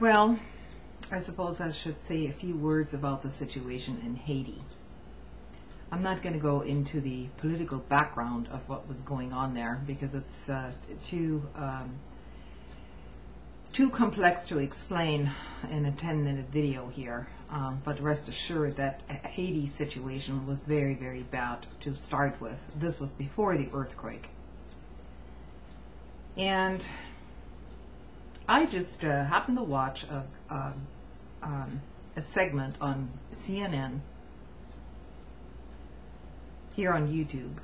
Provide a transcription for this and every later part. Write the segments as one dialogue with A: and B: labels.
A: Well, I suppose I should say a few words about the situation in Haiti. I'm not going to go into the political background of what was going on there because it's too complex to explain in a 10-minute video here. But rest assured that Haiti's situation was very, very bad to start with. This was before the earthquake. And I just happened to watch a segment on CNN here on YouTube,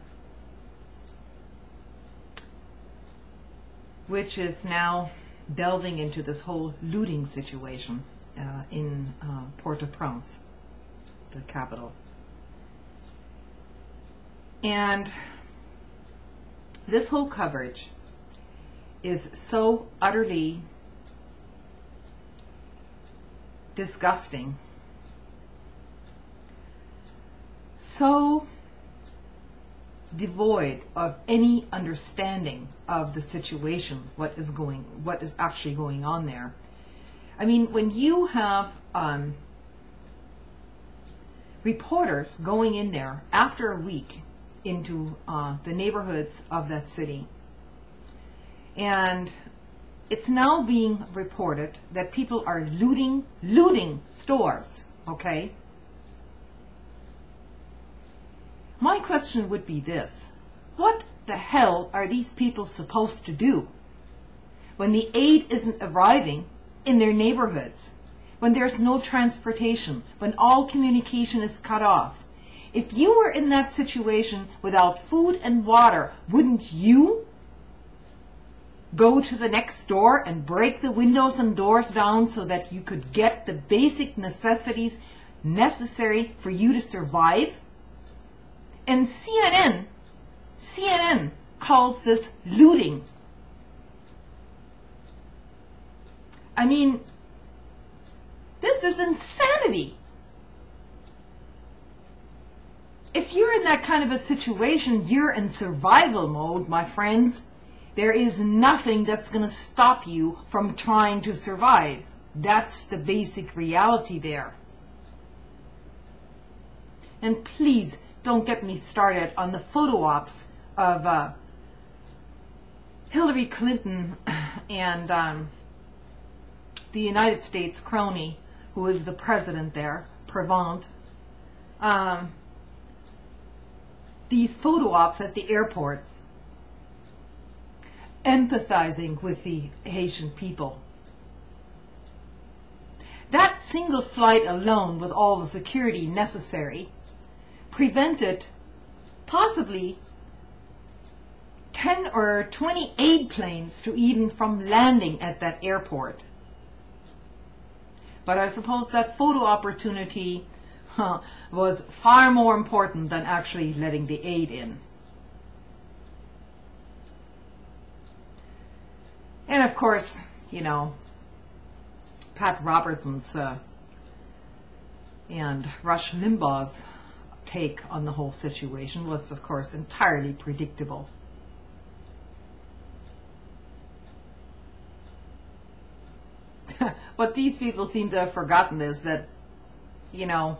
A: which is now delving into this whole looting situation in Port-au-Prince, the capital. And this whole coverage is so utterly disgusting, so devoid of any understanding of the situation, what is actually going on there. I mean, when you have reporters going in there after a week into the neighborhoods of that city, and it's now being reported that people are looting stores, okay? My question would be this: what the hell are these people supposed to do when the aid isn't arriving in their neighborhoods, when there's no transportation, when all communication is cut off? If you were in that situation without food and water, wouldn't you go to the next door and break the windows and doors down so that you could get the basic necessities necessary for you to survive? And CNN calls this looting. I mean, this is insanity. If you're in that kind of a situation, you're in survival mode, my friends. There is nothing that's going to stop you from trying to survive. That's the basic reality there. And please, don't get me started on the photo ops of Hillary Clinton and the United States crony, who is the president there, Prevent. These photo ops at the airport, empathizing with the Haitian people. That single flight alone, with all the security necessary, prevented possibly 10 or 20 aid planes to even from landing at that airport. But I suppose that photo opportunity was far more important than actually letting the aid in. And of course, you know, Pat Robertson's and Rush Limbaugh's take on the whole situation was, of course, entirely predictable. What these people seem to have forgotten is that, you know,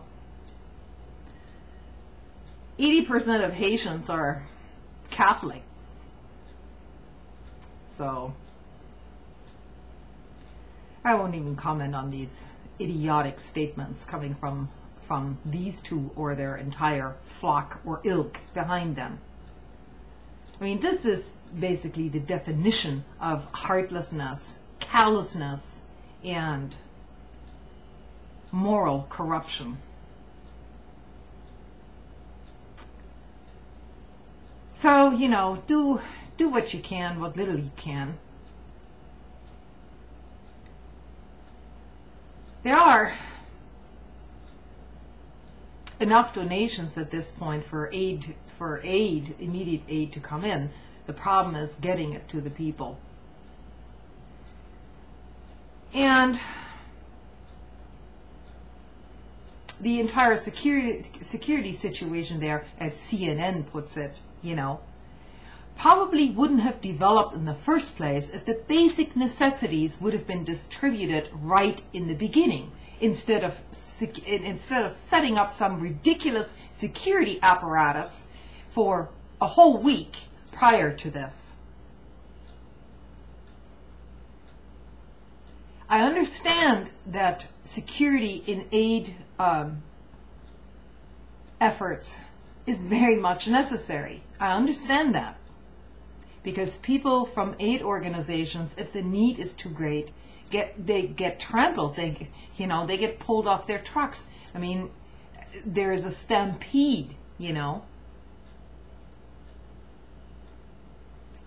A: 80% of Haitians are Catholic. So I won't even comment on these idiotic statements coming from these two or their entire flock or ilk behind them. I mean, this is basically the definition of heartlessness, callousness, and moral corruption. So, you know, do what you can, what little you can. There are enough donations at this point for immediate aid to come in. The problem is getting it to the people. And the entire security situation there, as CNN puts it, you know, probably wouldn't have developed in the first place if the basic necessities would have been distributed right in the beginning, instead of setting up some ridiculous security apparatus for a whole week prior to this. I understand that security in aid efforts is very much necessary. I understand that. Because people from aid organizations, if the need is too great, they get trampled. They get pulled off their trucks. I mean, there is a stampede,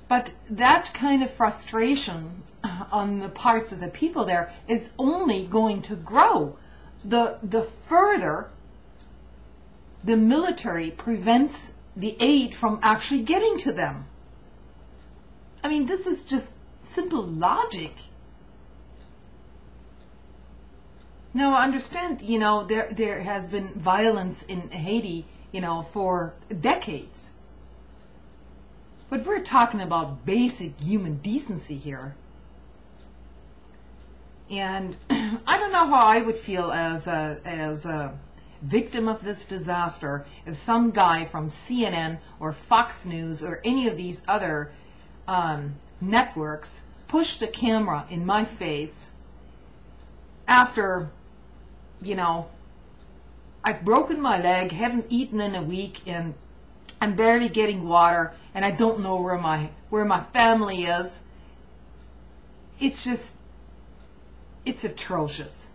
A: But that kind of frustration on the parts of the people there is only going to grow the further the military prevents the aid from actually getting to them. I mean, this is just simple logic. Now, I understand, there has been violence in Haiti, for decades. But we're talking about basic human decency here. And I don't know how I would feel as a victim of this disaster if some guy from CNN or Fox News or any of these other networks pushed a camera in my face after, I've broken my leg, haven't eaten in a week, and I'm barely getting water, and I don't know where my family is. It's atrocious.